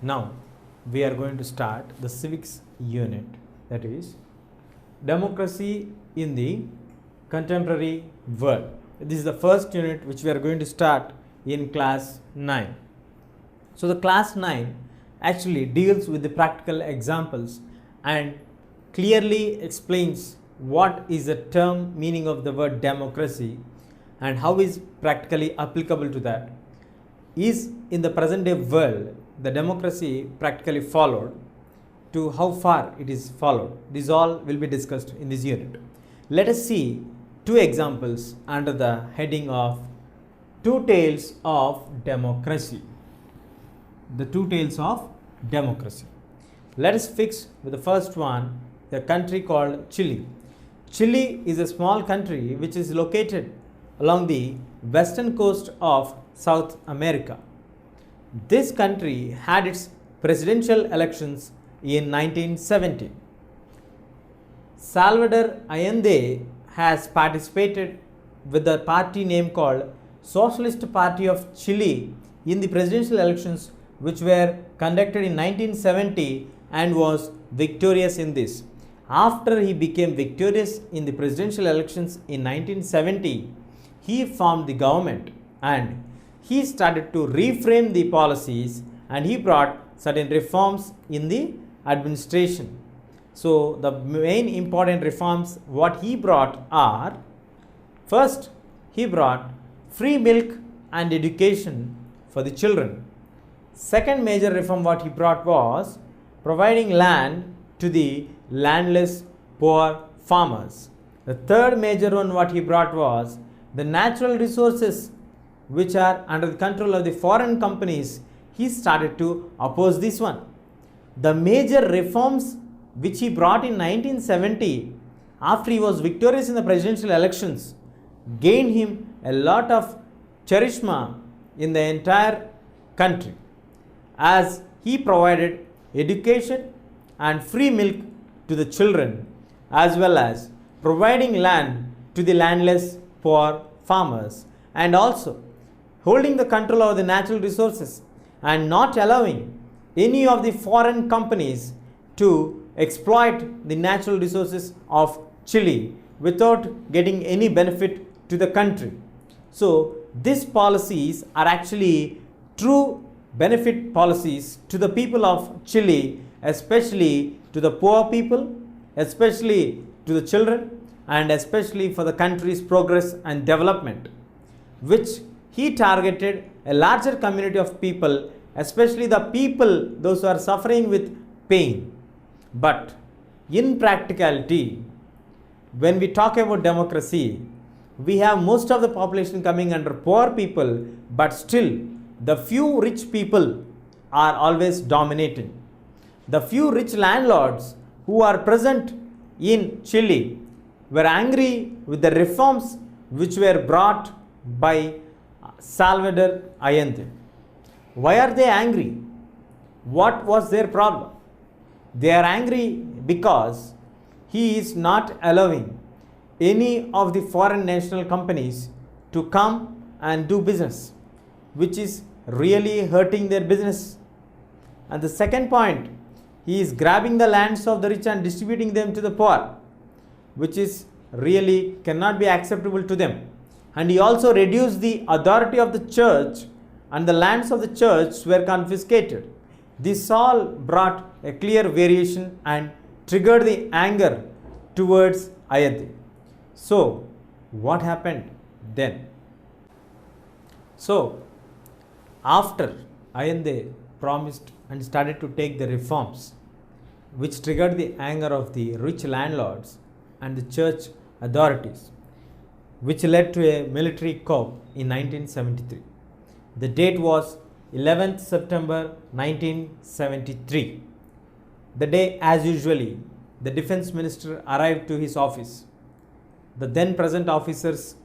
Now we are going to start the civics unit, that is democracy in the contemporary world. This is the first unit which we are going to start in class 9. So the class 9 actually deals with the practical examples and clearly explains what is the term meaning of the word democracy and how is practically applicable to that. Is in the present day world the democracy practically followed, to how far it is followed. This all will be discussed in this unit. Let us see two examples under the heading of two tales of democracy. The two tales of democracy. Let us fix with the first one, the country called Chile. Chile is a small country which is located along the western coast of South America. This country had its presidential elections in 1970. Salvador Allende has participated with the party name called Socialist Party of Chile in the presidential elections which were conducted in 1970 and was victorious in this. After he became victorious in the presidential elections in 1970, he formed the government and he started to reframe the policies and he brought certain reforms in the administration. So the main important reforms what he brought are: first, he brought free milk and education for the children. Second major reform what he brought was providing land to the landless poor farmers. The third major one what he brought was the natural resources which are under the control of the foreign companies. He started to oppose this one. The major reforms which he brought in 1970 after he was victorious in the presidential elections gained him a lot of charisma in the entire country, as he provided education and free milk to the children, as well as providing land to the landless poor farmers, and also holding the control of the natural resources and not allowing any of the foreign companies to exploit the natural resources of Chile without getting any benefit to the country. So these policies are actually true benefit policies to the people of Chile, especially to the poor people, especially to the children, and especially for the country's progress and development, which he targeted a larger community of people, especially the people, those who are suffering with pain. But in practicality, when we talk about democracy, we have most of the population coming under poor people, but still the few rich people are always dominating. The few rich landlords who are present in Chile were angry with the reforms which were brought by Salvador Allende. Why are they angry? What was their problem? They are angry because he is not allowing any of the foreign national companies to come and do business, which is really hurting their business. And the second point, he is grabbing the lands of the rich and distributing them to the poor, which is really cannot be acceptable to them. And he also reduced the authority of the church, and the lands of the church were confiscated. This all brought a clear variation and triggered the anger towards Allende. So what happened then? So after Allende promised and started to take the reforms which triggered the anger of the rich landlords and the church authorities, which led to a military coup in 1973. The date was 11th September 1973. The day, as usually, the defense minister arrived to his office. The then present officers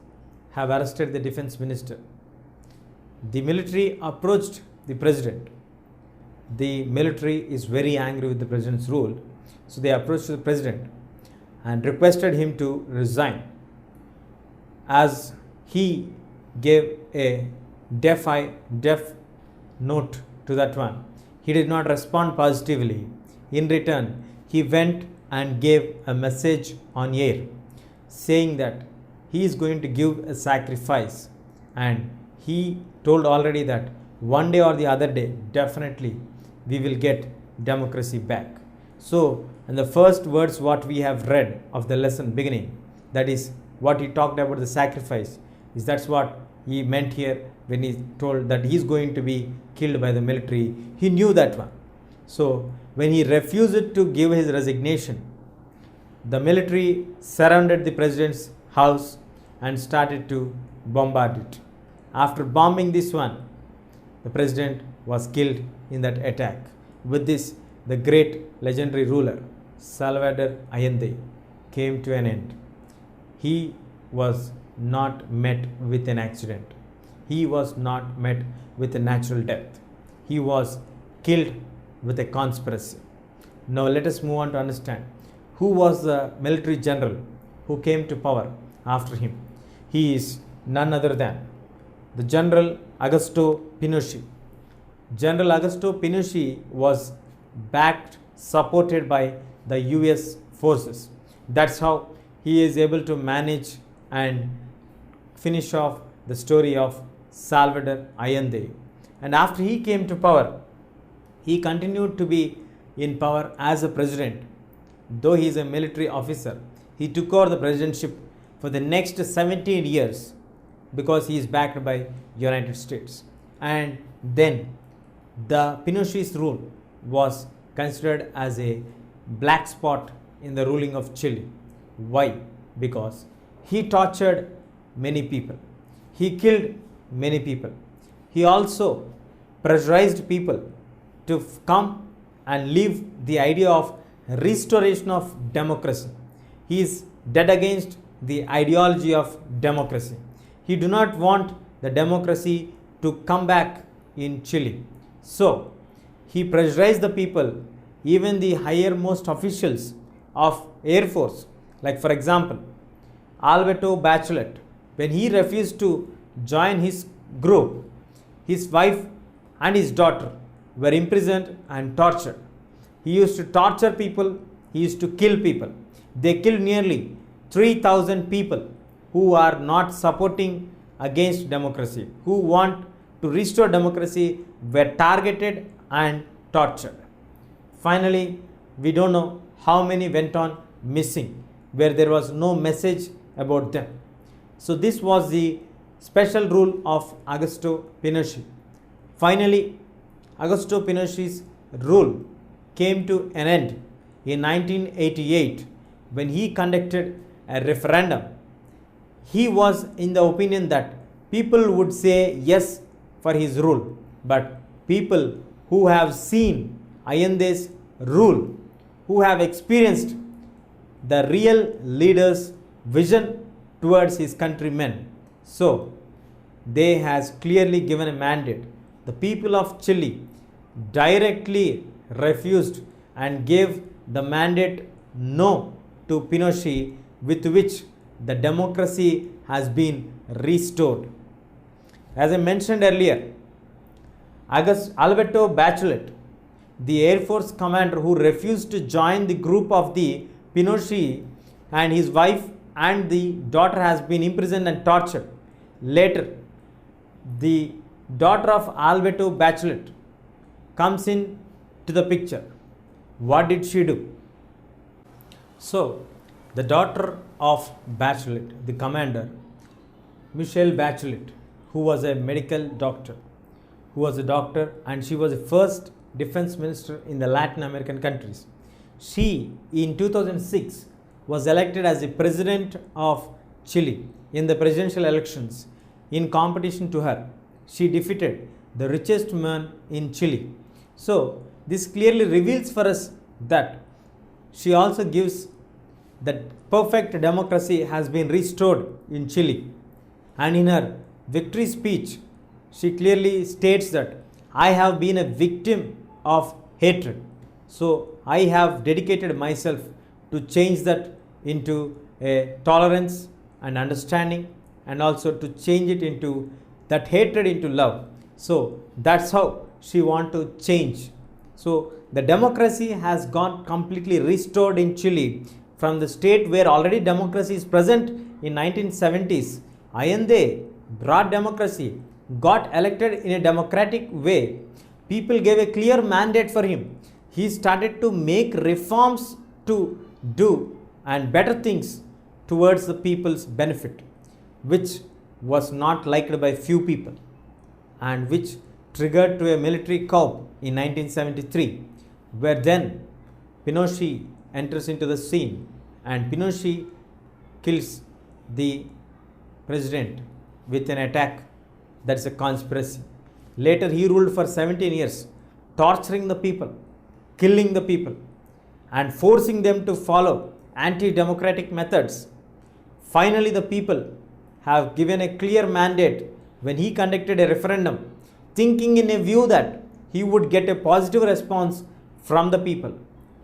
have arrested the defense minister. The military approached the president. The military is very angry with the president's rule, so they approached the president and requested him to resign, as he gave a deaf note to that one. he did not respond positively. In return, he went and gave a message on air saying that he is going to give a sacrifice, and he told already that one day or the other day definitely we will get democracy back. So, in the first words what we have read of the lesson beginning, that is what he talked about the sacrifice, is that's what he meant here when he told that he is going to be killed by the military. He knew that one. So when he refused to give his resignation, the military surrounded the president's house and started to bombard it. After bombing this one, the president was killed in that attack. With this, the great legendary ruler Salvador Allende came to an end. He was not met with an accident. He was not met with a natural death. He was killed with a conspiracy. Now let us move on to understand who was the military general who came to power after him. He is none other than the General Augusto Pinochet. General Augusto Pinochet was backed, supported by the US forces. That's how he is able to manage and finish off the story of Salvador Allende. And after he came to power, he continued to be in power as a president. Though he is a military officer, he took over the presidentship for the next 17 years because he is backed by United States. And then the Pinochet's rule was considered as a black spot in the ruling of Chile. Why? Because he tortured many people. He killed many people. He also pressurized people to come and leave the idea of restoration of democracy. He is dead against the ideology of democracy. He do not want the democracy to come back in Chile. So, he pressurized the people, even the higher-most officials of Air Force, like for example, Alberto Bachelet, when he refused to join his group, his wife and his daughter were imprisoned and tortured. He used to torture people, he used to kill people. They killed nearly 3,000 people who are not supporting against democracy, who want to restore democracy, were targeted and tortured. Finally, we don't know how many went on missing, where there was no message about them. So this was the special rule of Augusto Pinochet. Finally, Augusto Pinochet's rule came to an end in 1988 when he conducted a referendum. He was in the opinion that people would say yes for his rule, but people who have seen Allende's rule, who have experienced the real leader's vision towards his countrymen, so they has clearly given a mandate. The people of Chile directly refused and gave the mandate no to Pinochet, with which the democracy has been restored. As I mentioned earlier, Alberto Bachelet, the Air Force commander who refused to join the group of the Pinochet, and his wife and the daughter has been imprisoned and tortured. Later, the daughter of Alberto Bachelet comes in to the picture. What did she do? So, the daughter of Bachelet, the commander, Michelle Bachelet, who was a medical doctor, and she was the first defense minister in the Latin American countries. She, in 2006, was elected as the president of Chile in the presidential elections. In competition to her, she defeated the richest man in Chile. So, this clearly reveals for us that she also gives that perfect democracy has been restored in Chile. And in her victory speech, she clearly states that I have been a victim of hatred. So I have dedicated myself to change that into a tolerance and understanding, and also to change it into that hatred into love. So that's how she wants to change So the democracy has got completely restored in Chile from the state where already democracy is present in 1970s. Allende brought democracy, got elected in a democratic way. People gave a clear mandate for him. He started to make reforms to do and better things towards the people's benefit, which was not liked by few people and which triggered to a military coup in 1973, where then Pinochet enters into the scene and Pinochet kills the president with an attack. That's a conspiracy. Later he ruled for 17 years, torturing the people, killing the people and forcing them to follow anti-democratic methods. Finally the people have given a clear mandate when he conducted a referendum, thinking in a view that he would get a positive response from the people.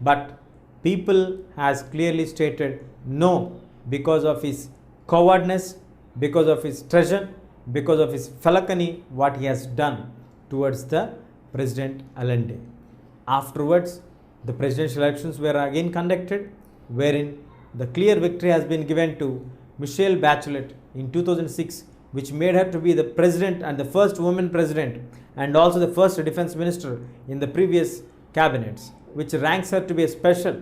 But people has clearly stated no because of his cowardness, because of his treason, because of his felony, what he has done towards the President Allende. Afterwards, the presidential elections were again conducted, wherein the clear victory has been given to Michelle Bachelet in 2006, which made her to be the president and the first woman president and also the first defense minister in the previous cabinets, which ranks her to be a special.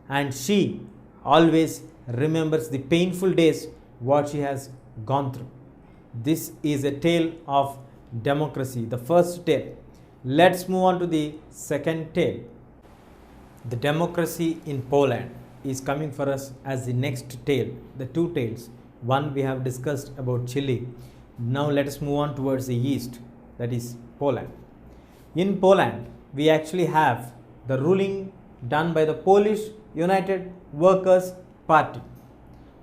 And she always remembers the painful days what she has gone through. This is a tale of democracy, the first tale. Let's move on to the second tale. The democracy in Poland is coming for us as the next tale, the two tales. One we have discussed about Chile. Now let us move on towards the east, that is Poland. In Poland, we actually have the ruling done by the Polish United Workers' Party.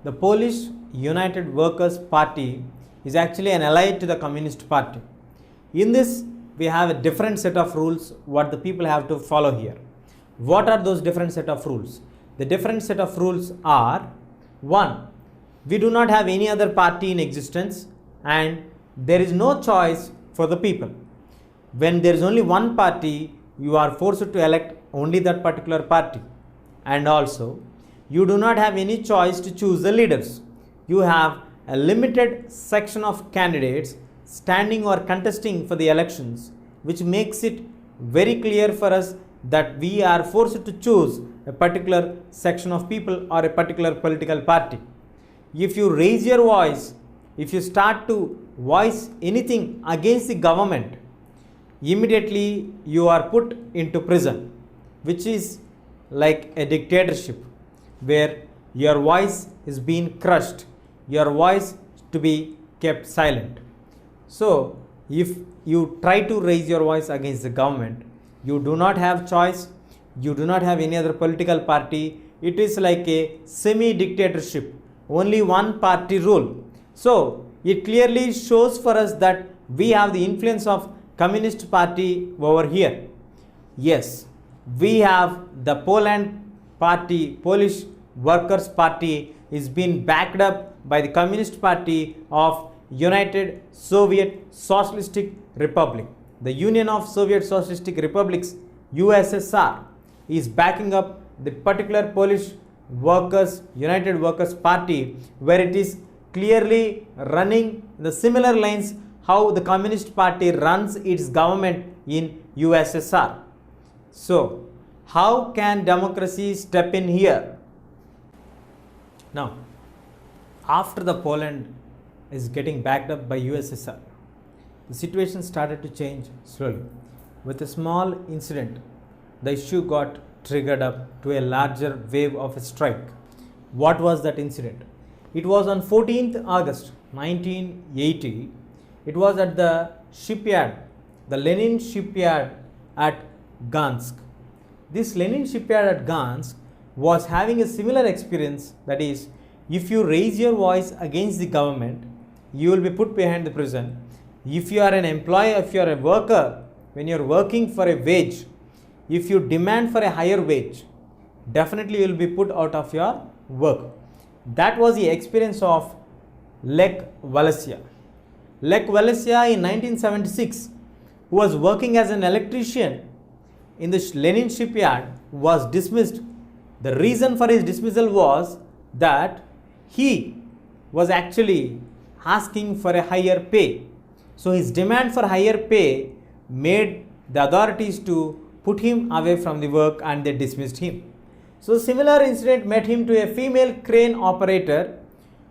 The Polish United Workers' Party is actually an ally to the Communist Party. In this, we have a different set of rules what the people have to follow here. What are those different set of rules? The different set of rules are: 1. We do not have any other party in existence and there is no choice for the people. When there is only one party, you are forced to elect only that particular party. And also, you do not have any choice to choose the leaders. You have a limited section of candidates standing or contesting for the elections, which makes it very clear for us that we are forced to choose a particular section of people or a particular political party. If you raise your voice, if you start to voice anything against the government, immediately you are put into prison, which is like a dictatorship where your voice is being crushed, your voice to be kept silent. So if you try to raise your voice against the government, you do not have choice, you do not have any other political party. It is like a semi-dictatorship, only one party rule. So it clearly shows for us that we have the influence of Communist Party over here. Yes, we have the Poland Party, Polish Workers' Party is being backed up by the Communist Party of United Soviet Socialistic Republic. The Union of Soviet Socialistic Republics, USSR, is backing up the particular Polish Workers, United Workers' Party, where it is clearly running the similar lines how the Communist Party runs its government in USSR. So, how can democracy step in here? Now, after the Poland is getting backed up by USSR, the situation started to change slowly. With a small incident, the issue got triggered up to a larger wave of a strike. What was that incident? It was on 14th August 1980. It was at the shipyard, the Lenin shipyard at Gansk. This Lenin shipyard at Gansk was having a similar experience, that is, if you raise your voice against the government, you will be put behind the prison. If you are an employee, if you are a worker, when you are working for a wage, if you demand for a higher wage, definitely you will be put out of your work. That was the experience of Lech Walesa. Lech Walesa in 1976, who was working as an electrician, in the Lenin shipyard was dismissed. The reason for his dismissal was that he was actually asking for a higher pay. So his demand for higher pay made the authorities to put him away from the work, and they dismissed him. So similar incident met him to a female crane operator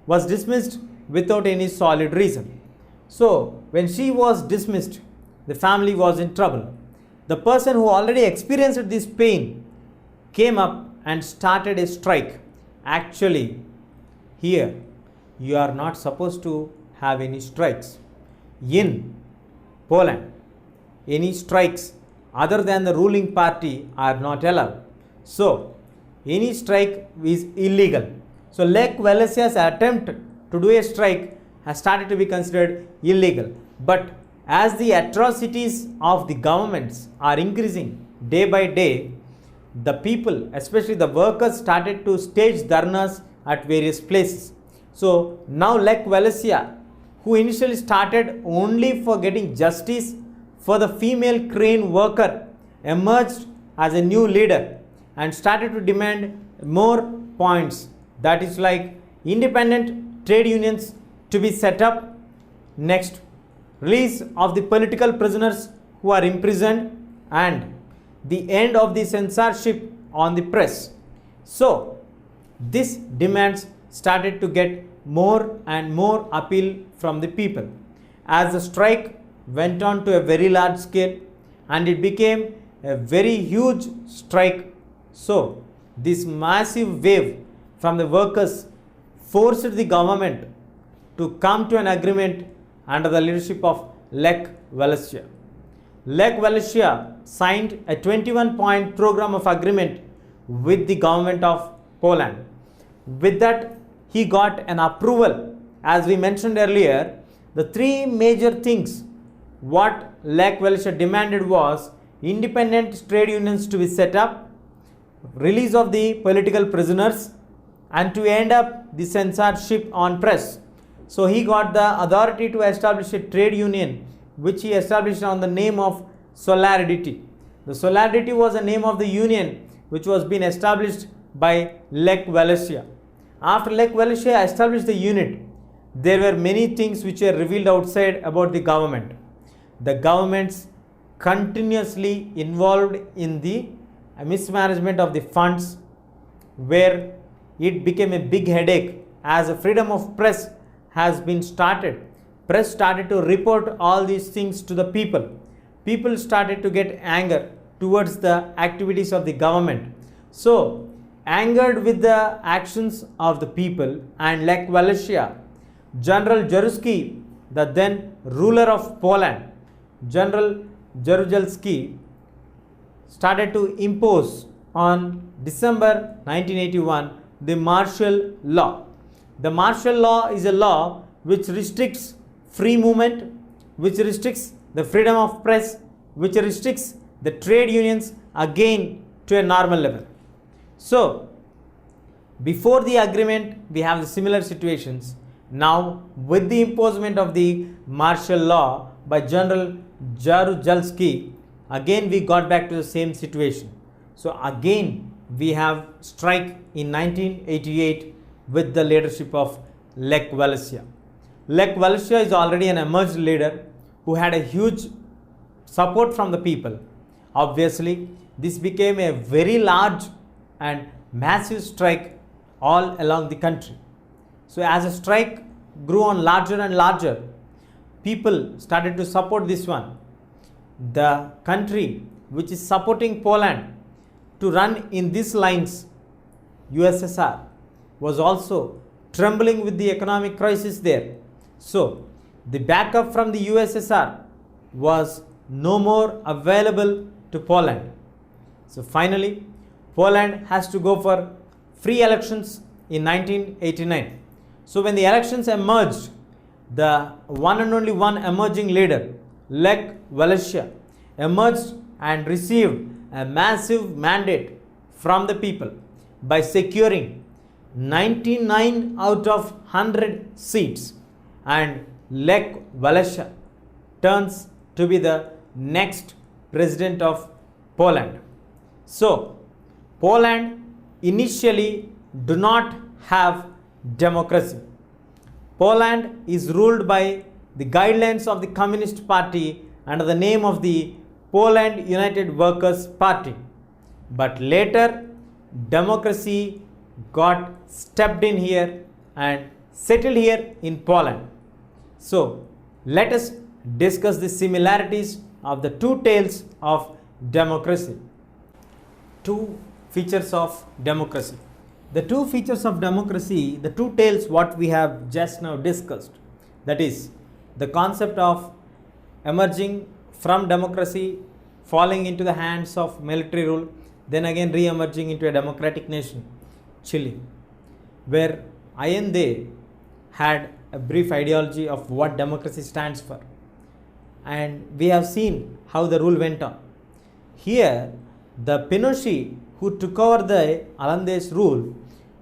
was dismissed without any solid reason. So when she was dismissed, the family was in trouble. The person who already experienced this pain came up and started a strike. Actually, here you are not supposed to have any strikes. In Poland, any strikes other than the ruling party are not allowed. So any strike is illegal. So Lech Walesia's attempt to do a strike has started to be considered illegal. But as the atrocities of the governments are increasing day by day, the people, especially the workers, started to stage dharnas at various places. So now Lech Walesia, who initially started only for getting justice for the female crane worker, emerged as a new leader and started to demand more points, that is like independent trade unions to be set up. Next, release of the political prisoners who are imprisoned, and the end of the censorship on the press. So these demands started to get more and more appeal from the people. As the strike went on to a very large scale and it became a very huge strike, so this massive wave from the workers forced the government to come to an agreement under the leadership of Lech Walesia. Lech Walesia signed a 21-point program of agreement with the government of Poland. With that, he got an approval. As we mentioned earlier, the three major things what Lech Walesia demanded was independent trade unions to be set up, release of the political prisoners, and to end up the censorship on press. So he got the authority to establish a trade union, which he established on the name of Solidarity. The Solidarity was the name of the union which was being established by Lech Walesia. After Lech Walesia established the unit, there were many things which were revealed outside about the government. The governments continuously involved in the mismanagement of the funds, where it became a big headache as a freedom of press has been started. Press started to report all these things to the people. People started to get anger towards the activities of the government. So, angered with the actions of the people and Lech Walesia, General Jaruzelski, the then ruler of Poland, General Jaruzelski, started to impose on December 1981 the martial law. The martial law is a law which restricts free movement, which restricts the freedom of press, which restricts the trade unions again to a normal level. So, before the agreement, we have the similar situations. Now, with the imposition of the martial law by General Jaruzelski, again we got back to the same situation. So, again we have strike in 1988 with the leadership of Lech Walesia. Lech Walesia is already an emerged leader who had a huge support from the people. Obviously, this became a very large and massive strike all along the country. So as a strike grew on larger and larger, people started to support this one. The country which is supporting Poland to run in these lines, USSR, was also trembling with the economic crisis there. So the backup from the USSR was no more available to Poland. So finally, Poland has to go for free elections in 1989. So when the elections emerged, the one and only one emerging leader, Lech Walesia, emerged and received a massive mandate from the people by securing 99 out of 100 seats, and Lech Walesia turns to be the next president of Poland. So, Poland initially do not have democracy. Poland is ruled by the guidelines of the Communist Party under the name of the Poland United Workers' Party. But later, democracy got stepped in here and settled here in Poland. So, let us discuss the similarities of the two tales of democracy. Two features of democracy. The two features of democracy, the two tales what we have just now discussed, that is the concept of emerging from democracy, falling into the hands of military rule, then again re-emerging into a democratic nation, Chile, where Allende had a brief ideology of what democracy stands for, and we have seen how the rule went on. Here, the Pinochet who took over the Allende's rule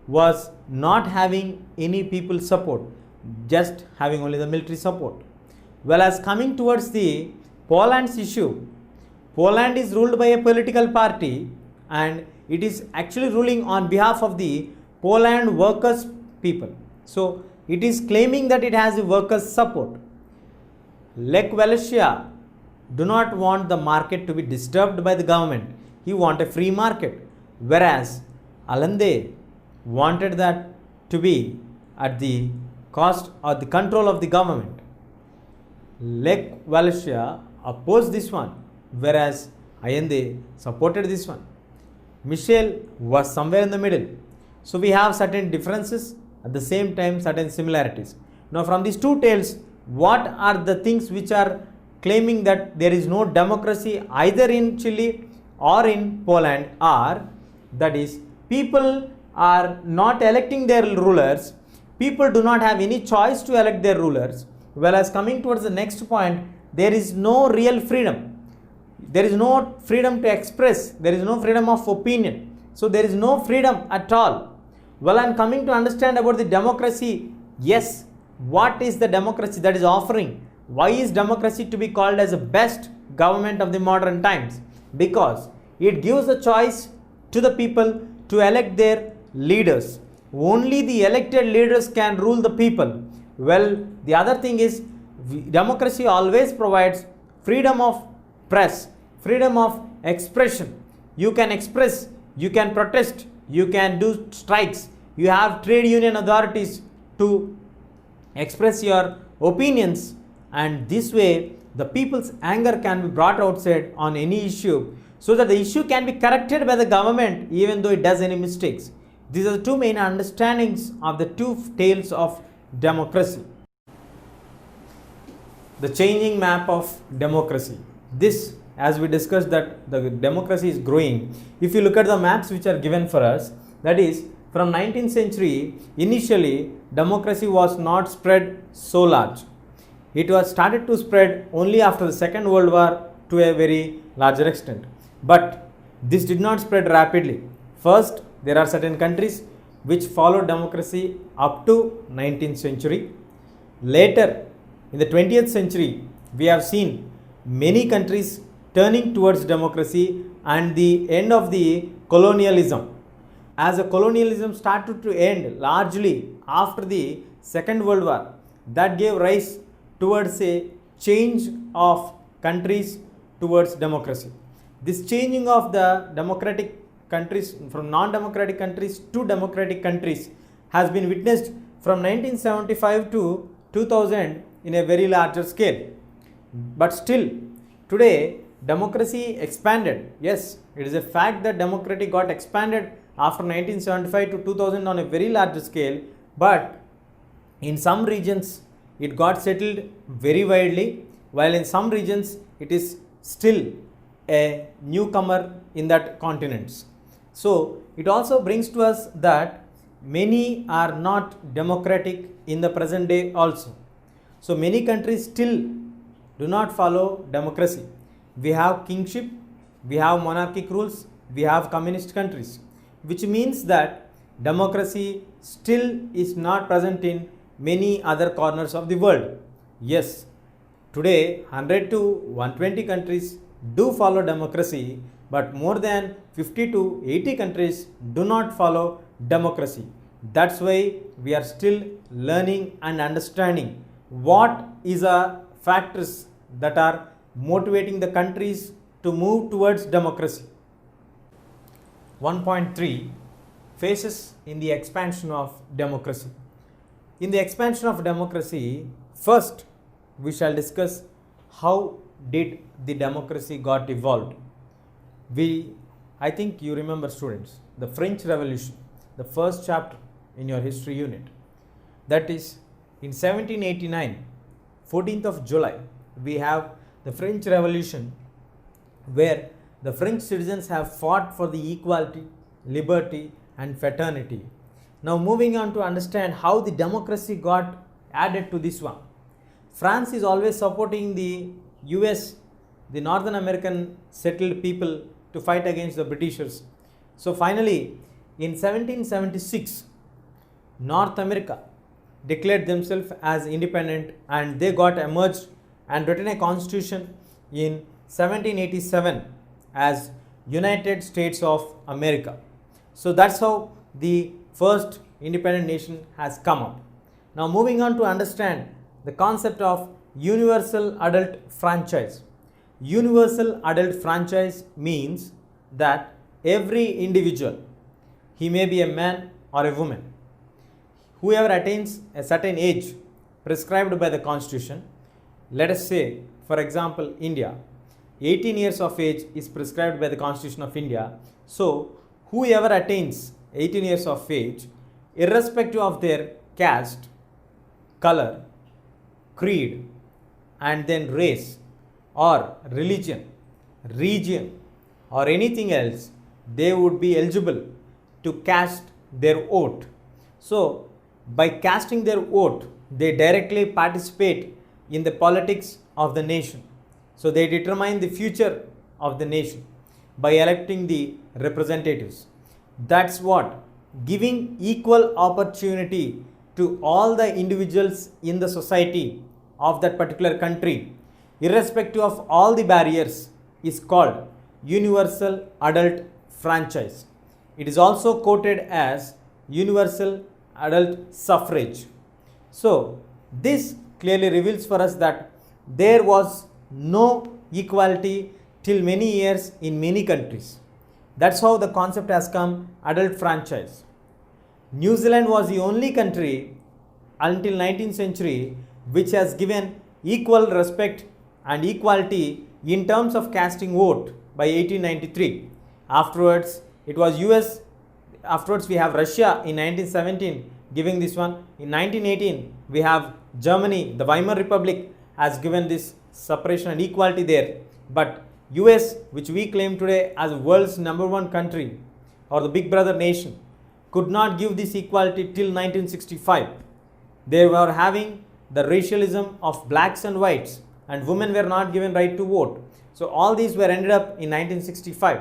was not having any people support, just having only the military support. Whereas coming towards the Poland's issue, Poland is ruled by a political party and it is actually ruling on behalf of the Poland workers people. So it is claiming that it has the workers support. Lech Walesa do not want the market to be disturbed by the government. He want a free market, whereas Allende wanted that to be at the cost or the control of the government. Lech Walesa opposed this one, whereas Allende supported this one. Michel was somewhere in the middle. So we have certain differences, at the same time certain similarities. Now from these two tales, what are the things which are claiming that there is no democracy either in Chile or in Poland are, that is, people are not electing their rulers, people do not have any choice to elect their rulers, whereas coming towards the next point, there is no real freedom. There is no freedom to express, there is no freedom of opinion. So there is no freedom at all. Well, I am coming to understand about the democracy. Yes, what is the democracy that is offering? Why is democracy to be called as the best government of the modern times? Because it gives the choice to the people to elect their leaders. Only the elected leaders can rule the people. Well, the other thing is, democracy always provides freedom of press, freedom of expression. You can express, you can protest, you can do strikes, you have trade union authorities to express your opinions, and this way the people's anger can be brought outside on any issue, so that the issue can be corrected by the government even though it does any mistakes. These are the two main understandings of the two tales of democracy. The changing map of democracy. This, as we discussed, that the democracy is growing. If you look at the maps which are given for us, that is, from 19th century, initially democracy was not spread so large. It was started to spread only after the Second World War to a very larger extent. But this did not spread rapidly. First, there are certain countries which followed democracy up to 19th century. Later, in the 20th century, we have seen many countries turning towards democracy and the end of the colonialism. As the colonialism started to end largely after the Second World War, that gave rise towards a change of countries towards democracy. This changing of the democratic countries from non-democratic countries to democratic countries has been witnessed from 1975 to 2000 in a very larger scale. But still, today democracy expanded. Yes, it is a fact that democracy got expanded after 1975 to 2000 on a very large scale, but in some regions it got settled very widely, while in some regions it is still a newcomer in that continents. So it also brings to us that many are not democratic in the present day also. So many countries still do not follow democracy. We have kingship, we have monarchic rules, we have communist countries, which means that democracy still is not present in many other corners of the world. Yes, today 100 to 120 countries do follow democracy, but more than 50 to 80 countries do not follow democracy. That's why we are still learning and understanding what is the factors that are motivating the countries to move towards democracy. 1.3 Phases in the expansion of democracy. In the expansion of democracy, first we shall discuss how did the democracy got evolved. I think you remember, students, the French Revolution, the first chapter in your history unit. That is, in 1789, 14th of July, we have the French Revolution, where the French citizens have fought for the equality, liberty and fraternity. Now moving on to understand how the democracy got added to this one. France is always supporting the US, the Northern American settled people, to fight against the Britishers. So finally, in 1776, North America declared themselves as independent, and they got emerged and written a constitution in 1787 as United States of America. So that's how the first independent nation has come up. Now moving on to understand the concept of universal adult franchise. Universal adult franchise means that every individual, he may be a man or a woman, whoever attains a certain age prescribed by the constitution, let us say for example India, 18 years of age is prescribed by the constitution of India. So whoever attains 18 years of age, irrespective of their caste, color, creed and then race or religion, region or anything else, they would be eligible to cast their vote. So by casting their vote, they directly participate in the politics of the nation. So they determine the future of the nation by electing the representatives. That's what giving equal opportunity to all the individuals in the society of that particular country, irrespective of all the barriers, is called universal adult franchise. It is also quoted as universal adult suffrage. So this clearly reveals for us that there was no equality till many years in many countries. That's how the concept has come, adult franchise. New Zealand was the only country until 19th century which has given equal respect and equality in terms of casting vote by 1893. Afterwards it was US. Afterwards we have Russia in 1917 giving this one. In 1918 we have Germany, the Weimar Republic has given this separation and equality there. But US, which we claim today as the world's #1 country or the big brother nation, could not give this equality till 1965. They were having the racialism of blacks and whites, and women were not given right to vote. So all these were ended up in 1965.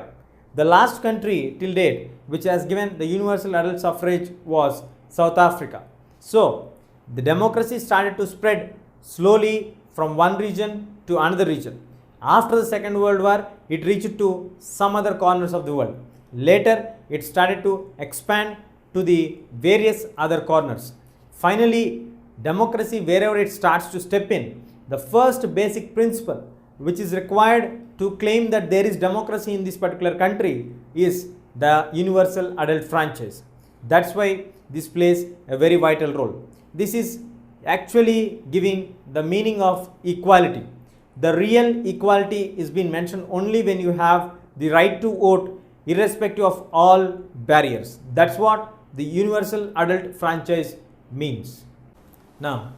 The last country till date which has given the universal adult suffrage was South Africa. So the democracy started to spread slowly from one region to another region. After the Second World War, it reached to some other corners of the world. Later, it started to expand to the various other corners. Finally, democracy, wherever it starts to step in, the first basic principle which is required to claim that there is democracy in this particular country is the universal adult franchise. That's why this plays a very vital role. This is actually giving the meaning of equality. The real equality is being mentioned only when you have the right to vote irrespective of all barriers. That's what the universal adult franchise means. Now,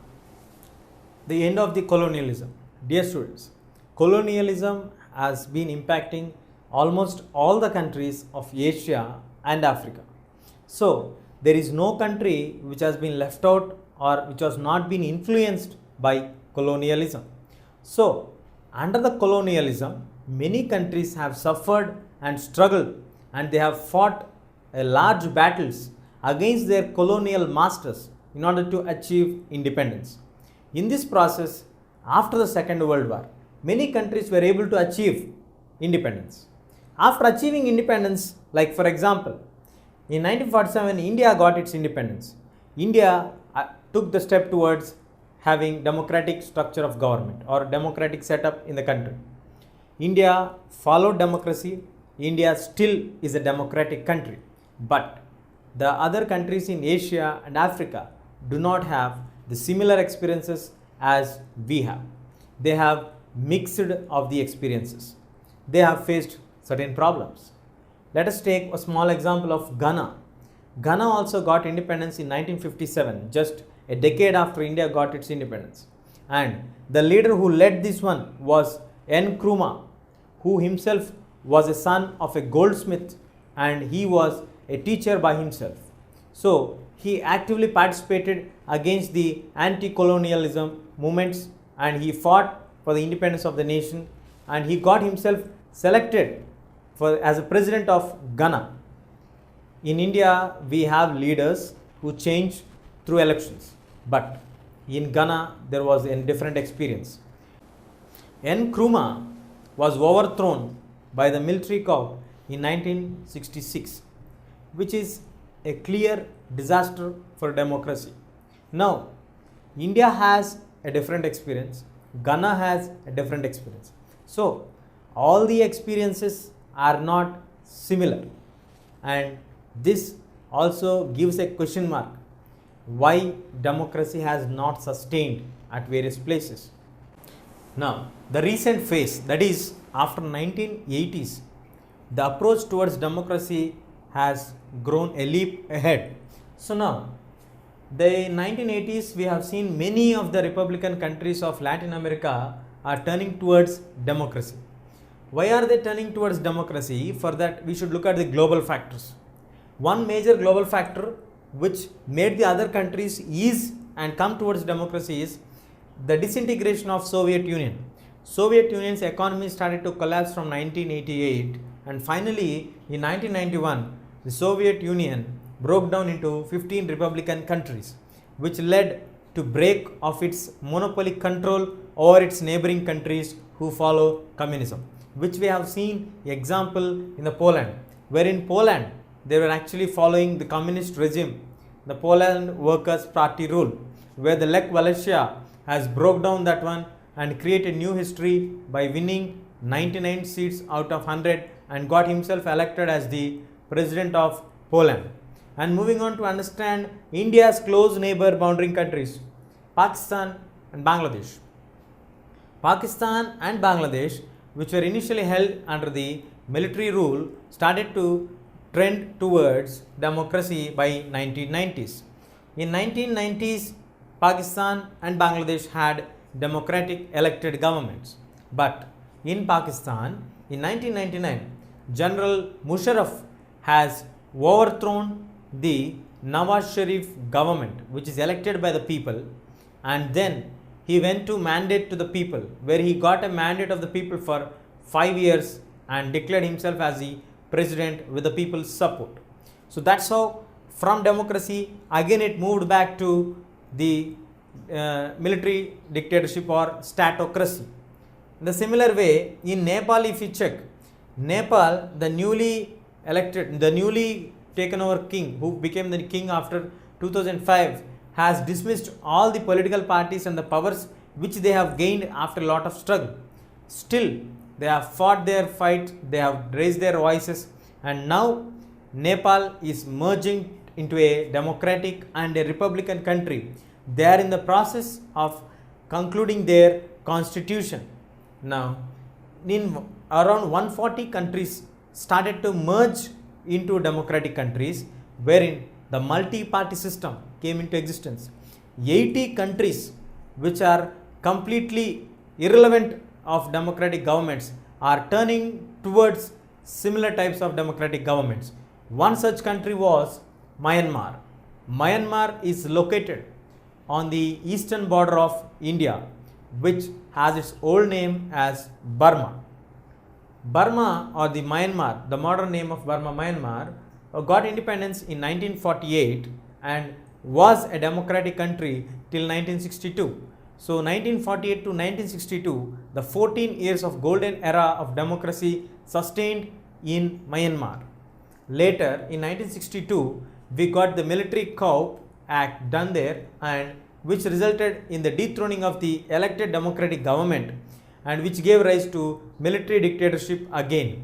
the end of the colonialism. Dear students, colonialism has been impacting almost all the countries of Asia and Africa. So there is no country which has been left out or which has not been influenced by colonialism. So under the colonialism, many countries have suffered and struggled, and they have fought large battles against their colonial masters in order to achieve independence. In this process, after the Second World War, many countries were able to achieve independence. After achieving independence, like for example, in 1947, India got its independence. India took the step towards having democratic structure of government or democratic setup in the country. India followed democracy. India still is a democratic country, but the other countries in Asia and Africa do not have the similar experiences as we have. They have mixed of the experiences. They have faced certain problems. Let us take a small example of Ghana. Ghana also got independence in 1957, just a decade after India got its independence. And the leader who led this one was Nkrumah, who himself was a son of a goldsmith and he was a teacher by himself. So he actively participated against the anti-colonialism movements and he fought for the independence of the nation, and he got himself selected as a president of Ghana. In India, we have leaders who change through elections, but in Ghana, there was a different experience. Nkrumah was overthrown by the military coup in 1966, which is a clear disaster for democracy. Now, India has a different experience, Ghana has a different experience. So, all the experiences are not similar, and this also gives a question mark why democracy has not sustained at various places. Now, the recent phase, that is after 1980s, the approach towards democracy has grown a leap ahead. So now, the 1980s, we have seen many of the Republican countries of Latin America are turning towards democracy. Why are they turning towards democracy? For that, we should look at the global factors. One major global factor which made the other countries ease and come towards democracy is the disintegration of Soviet Union. Soviet Union's economy started to collapse from 1988, and finally in 1991, the Soviet Union broke down into 15 republican countries, which led to break of its monopoly control over its neighboring countries who follow communism, which we have seen example in the Poland, where in Poland they were actually following the communist regime, the Poland Workers' Party rule, where the Lech Walesa has broke down that one and created new history by winning 99 seats out of 100 and got himself elected as the president of Poland. And moving on to understand India's close neighbor boundary countries, Pakistan and Bangladesh. Pakistan and Bangladesh, which were initially held under the military rule, started to trend towards democracy by 1990s. In 1990s, Pakistan and Bangladesh had democratic elected governments. But in Pakistan, in 1999, General Musharraf has overthrown the Nawaz Sharif government, which is elected by the people, and then he went to mandate to the people, where he got a mandate of the people for 5 years and declared himself as the president with the people's support. So that's how from democracy again it moved back to the military dictatorship or statocracy. In the similar way, in Nepal, if you check, Nepal, the newly taken over king, who became the king after 2005, has dismissed all the political parties and the powers which they have gained after a lot of struggle. Still, they have fought their fight, they have raised their voices, and now Nepal is merging into a democratic and a republican country. They are in the process of concluding their constitution. Now, in around 140 countries started to merge into democratic countries, wherein the multi-party system came into existence. 80 countries which are completely irrelevant of democratic governments are turning towards similar types of democratic governments. One such country was Myanmar. Myanmar is located on the eastern border of India, which has its old name as Burma. Burma, or the Myanmar, the modern name of Burma, Myanmar, got independence in 1948 and was a democratic country till 1962. So 1948 to 1962, the 14 years of golden era of democracy sustained in Myanmar. Later, in 1962, we got the Military Coup Act done there, and which resulted in the dethroning of the elected democratic government and which gave rise to military dictatorship again.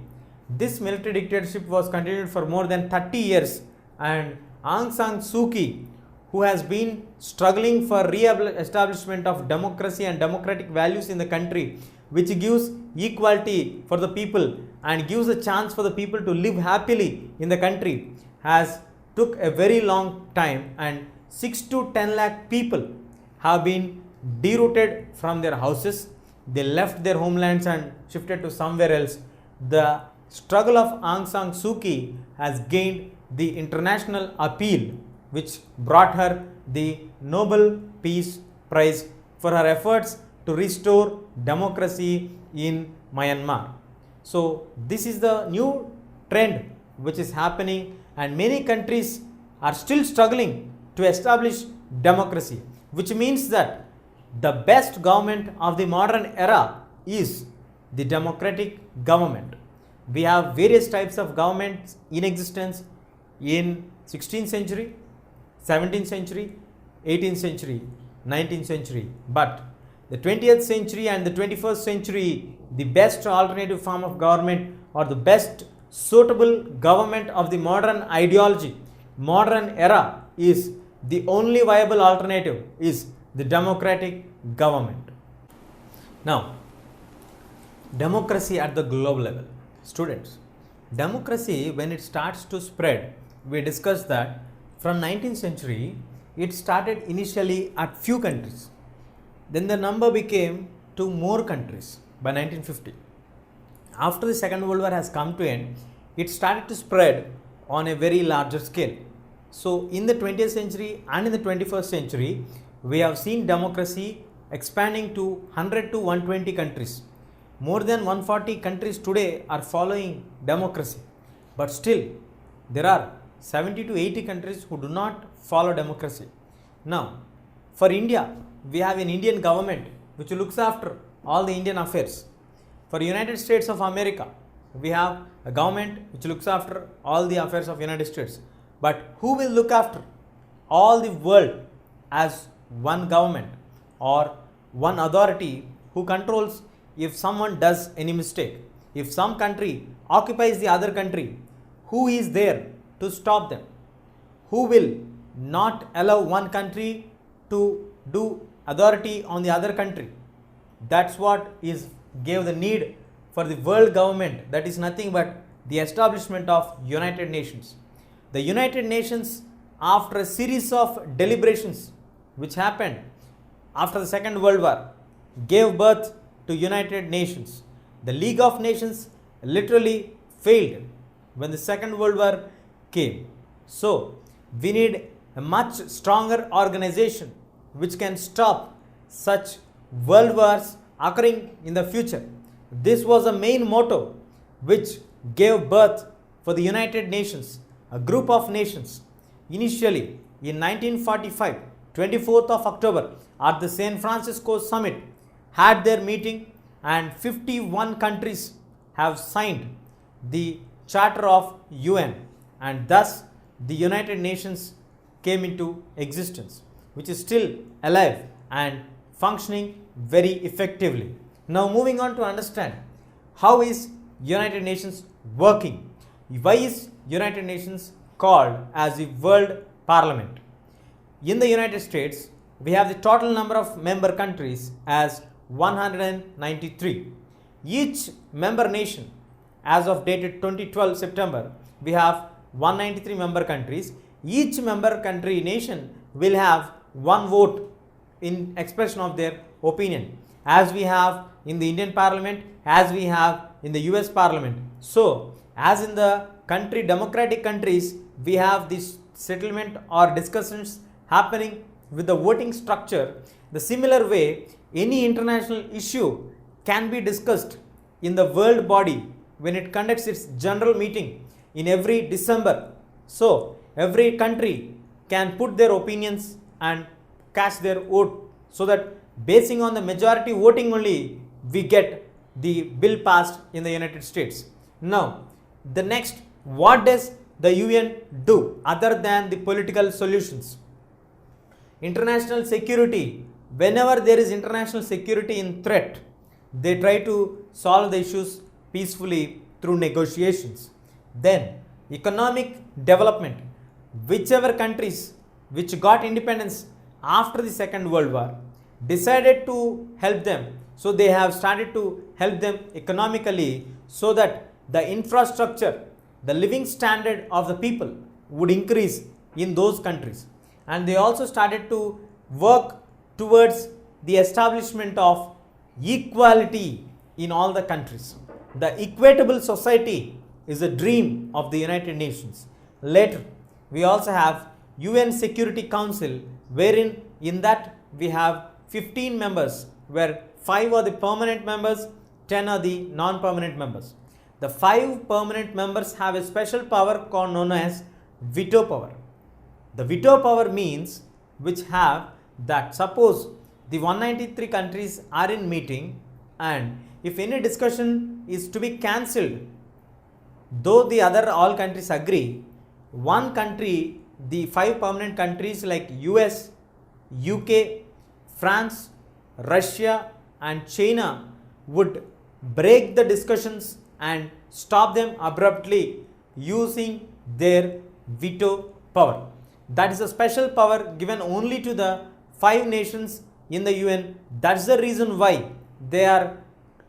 This military dictatorship was continued for more than 30 years, and Aung San Suu Kyi, who has been struggling for re-establishment of democracy and democratic values in the country, which gives equality for the people and gives a chance for the people to live happily in the country, has took a very long time, and 6 to 10 lakh people have been derooted from their houses. They left their homelands and shifted to somewhere else. The struggle of Aung San Suu Kyi has gained the international appeal, which brought her the Nobel Peace Prize for her efforts to restore democracy in Myanmar. So this is the new trend which is happening, and many countries are still struggling to establish democracy, which means that the best government of the modern era is the democratic government. We have various types of governments in existence in 16th century, 17th century, 18th century, 19th century, but the 20th century and the 21st century, the best alternative form of government or the best suitable government of the modern ideology, modern era, is the only viable alternative is the democratic government. Now, democracy at the global level. Students, democracy, when it starts to spread, we discussed that from 19th century, it started initially at few countries. Then the number became to more countries by 1950. After the Second World War has come to end, it started to spread on a very larger scale. So in the 20th century and in the 21st century, we have seen democracy expanding to 100 to 120 countries. More than 140 countries today are following democracy, but still there are 70 to 80 countries who do not follow democracy. Now, for India, we have an Indian government which looks after all the Indian affairs. For United States of America, we have a government which looks after all the affairs of United States. But who will look after all the world as one government or one authority who controls if someone does any mistake? If some country occupies the other country, who is there to stop them? Who will not allow one country to do authority on the other country? That's what is gave the need for the world government, that is nothing but the establishment of United Nations. The United Nations, after a series of deliberations which happened after the Second World War, gave birth to United Nations. The League of Nations literally failed when the Second World War came. So we need a much stronger organization which can stop such world wars occurring in the future. This was a main motto which gave birth for the United Nations, a group of nations. Initially in 1945, 24th of October, at the San Francisco summit, had their meeting, and 51 countries have signed the Charter of UN, and thus the United Nations came into existence, which is still alive and functioning very effectively. Now moving on to understand how is United Nations working. Why is United Nations called as the World Parliament? In the United States, we have the total number of member countries as 193. Each member nation, as of dated 2012 September, we have 193 member countries. Each member country nation will have one vote in expression of their opinion, as we have in the Indian Parliament, as we have in the US Parliament. So, as in the country democratic countries, we have this settlement or discussions happening with the voting structure. The similar way, any international issue can be discussed in the world body when it conducts its general meeting in every December. So, every country can put their opinions and cast their vote, so that basing on the majority voting only, we get the bill passed in the United States. Now, The next, what does the UN do other than the political solutions? International security. Whenever there is international security in threat, they try to solve the issues peacefully through negotiations. Then, economic development. Whichever countries which got independence after the Second World War decided to help them, so they have started to help them economically so that the infrastructure, the living standard of the people would increase in those countries. And they also started to work towards the establishment of equality in all the countries. The equitable society is a dream of the United Nations. Later, we also have UN Security Council, wherein in that we have 15 members, where 5 are the permanent members, 10 are the non-permanent members. The 5 permanent members have a special power known as veto power. The veto power means which have that suppose the 193 countries are in meeting, and if any discussion is to be cancelled, though the other all countries agree, one country, the 5 permanent countries like US, UK, France, Russia and China would break the discussions and stop them abruptly using their veto power. That is a special power given only to the 5 nations in the UN. That's the reason why they are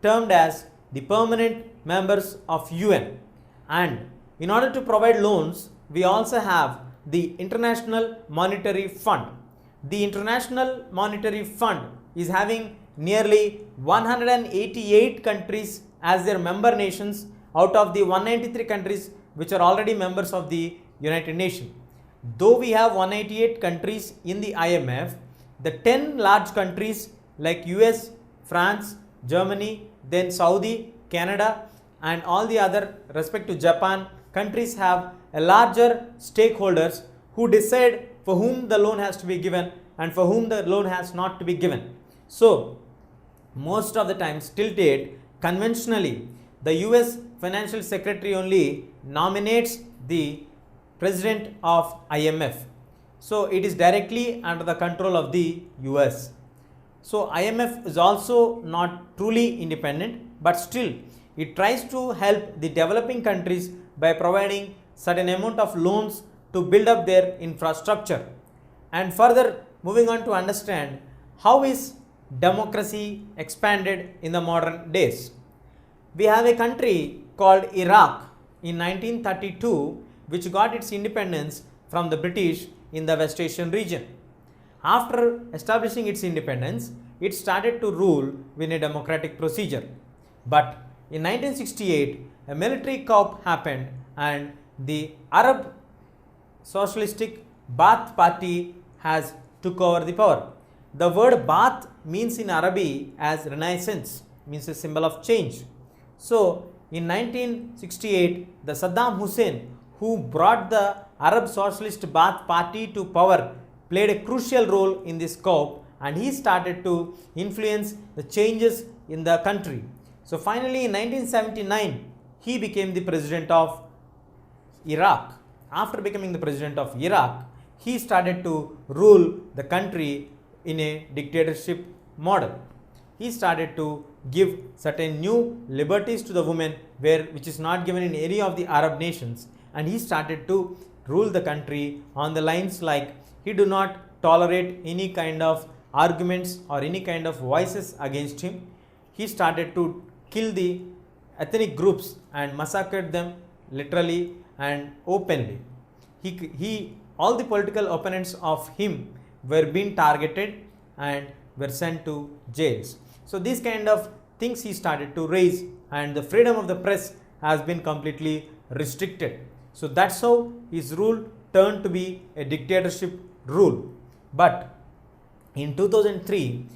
termed as the permanent members of UN. And in order to provide loans, we also have the International Monetary Fund. The International Monetary Fund is having nearly 188 countries as their member nations out of the 193 countries which are already members of the United Nations. Though we have 188 countries in the IMF, the 10 large countries like US, France, Germany, then Saudi, Canada and all the other respect to Japan countries have a larger stakeholders who decide for whom the loan has to be given and for whom the loan has not to be given. So, most of the times till date, conventionally, the US Financial Secretary only nominates the President of IMF. So, it is directly under the control of the US. So, IMF is also not truly independent, but still it tries to help the developing countries by providing certain amount of loans to build up their infrastructure. And further, moving on to understand how is democracy expanded in the modern days. We have a country called Iraq in 1932 which got its independence from the British in the West Asian region. After establishing its independence, it started to rule in a democratic procedure. But in 1968, a military coup happened and the Arab Socialistic Baath Party has took over the power. The word Baath means in Arabic as Renaissance, means a symbol of change. So, in 1968, the Saddam Hussein, who brought the Arab Socialist Baath Party to power, played a crucial role in this coup, and he started to influence the changes in the country. So, finally, in 1979, he became the president of Iraq. After becoming the president of Iraq, he started to rule the country in a dictatorship model. He started to give certain new liberties to the women which is not given in any of the Arab nations, and he started to rule the country on the lines like he do not tolerate any kind of arguments or any kind of voices against him. He started to kill the ethnic groups and massacred them literally and openly. All the political opponents of him were being targeted and were sent to jails. So these kind of things he started to raise, and the freedom of the press has been completely restricted. So that's how his rule turned to be a dictatorship rule. But in 2003,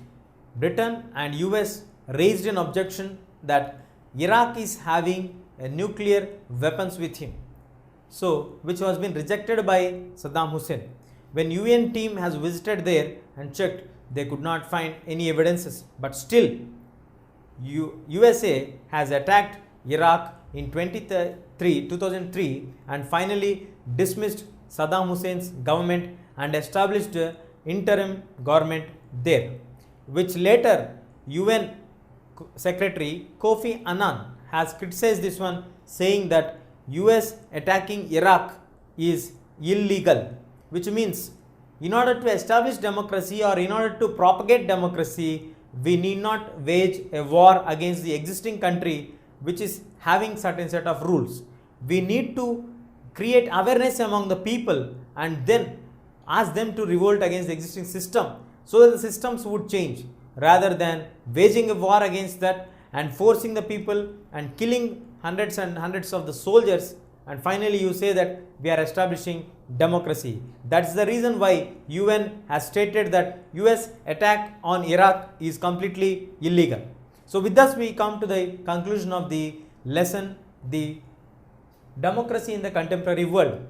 Britain and US raised an objection that Iraq is having a nuclear weapons with him. So, which was been rejected by Saddam Hussein. When UN team has visited there and checked, they could not find any evidences. But still, USA has attacked Iraq in 2003 and finally dismissed Saddam Hussein's government and established interim government there, which later UN Secretary Kofi Annan has criticized this one, saying that US attacking Iraq is illegal, which means in order to establish democracy or in order to propagate democracy, we need not wage a war against the existing country which is having certain set of rules. We need to create awareness among the people and then ask them to revolt against the existing system so that the systems would change, rather than waging a war against that and forcing the people and killing hundreds and hundreds of the soldiers, and finally you say that we are establishing democracy. That's the reason why UN has stated that US attack on Iraq is completely illegal. So with this we come to the conclusion of the lesson, the democracy in the contemporary world.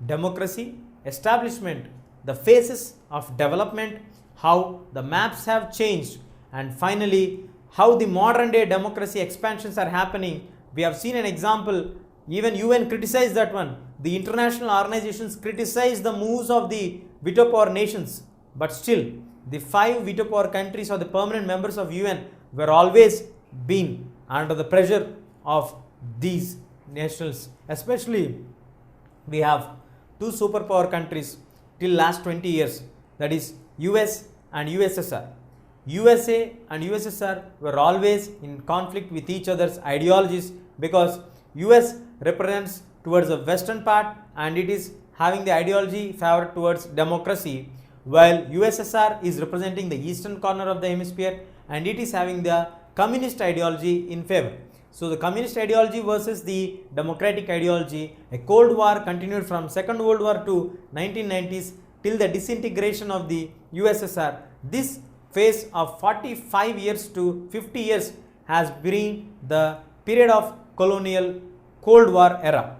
Democracy, establishment, the phases of development, how the maps have changed, and finally how the modern day democracy expansions are happening. We have seen an example, even UN criticized that one. The international organizations criticized the moves of the veto power nations, but still the 5 veto power countries or the permanent members of UN were always been under the pressure of these nations. Especially we have 2 superpower countries till last 20 years, that is US and USSR. USA and USSR were always in conflict with each other's ideologies, because US represents towards the western part and it is having the ideology favored towards democracy, while USSR is representing the eastern corner of the hemisphere and it is having the communist ideology in favor. So the communist ideology versus the democratic ideology, a Cold War continued from Second World War to 1990s till the disintegration of the USSR. This phase of 45 years to 50 years has been the period of colonial Cold War era.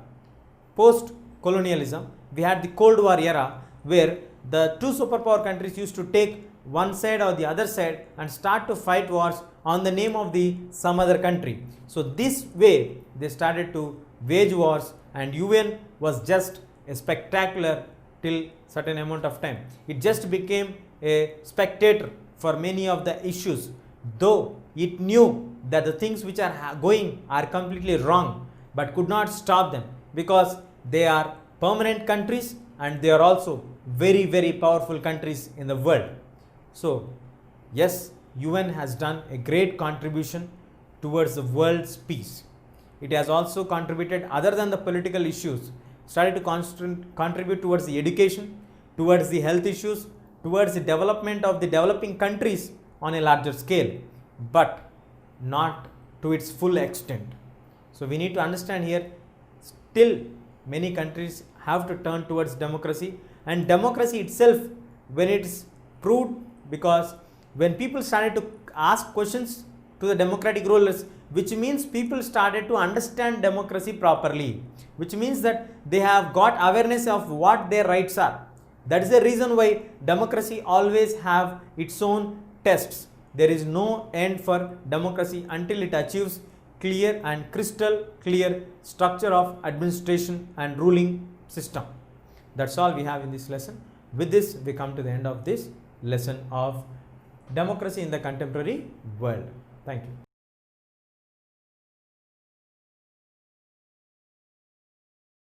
Post colonialism, we had the Cold War era where the 2 superpower countries used to take one side or the other side and start to fight wars on the name of the some other country. So this way they started to wage wars, and UN was just a spectacular till certain amount of time. It just became a spectator for many of the issues, though it knew that the things which are going are completely wrong, but could not stop them because they are permanent countries and they are also very, very powerful countries in the world. So yes, UN has done a great contribution towards the world's peace. It has also contributed, other than the political issues, started to contribute towards the education, towards the health issues, towards the development of the developing countries on a larger scale, but not to its full extent. So we need to understand here, still many countries have to turn towards democracy, and democracy itself, when it is proved, because when people started to ask questions to the democratic rulers, which means people started to understand democracy properly, which means that they have got awareness of what their rights are. That is the reason why democracy always have its own tests. There is no end for democracy until it achieves clear and crystal clear structure of administration and ruling system. That's all we have in this lesson. With this, we come to the end of this lesson of democracy in the contemporary world. Thank you.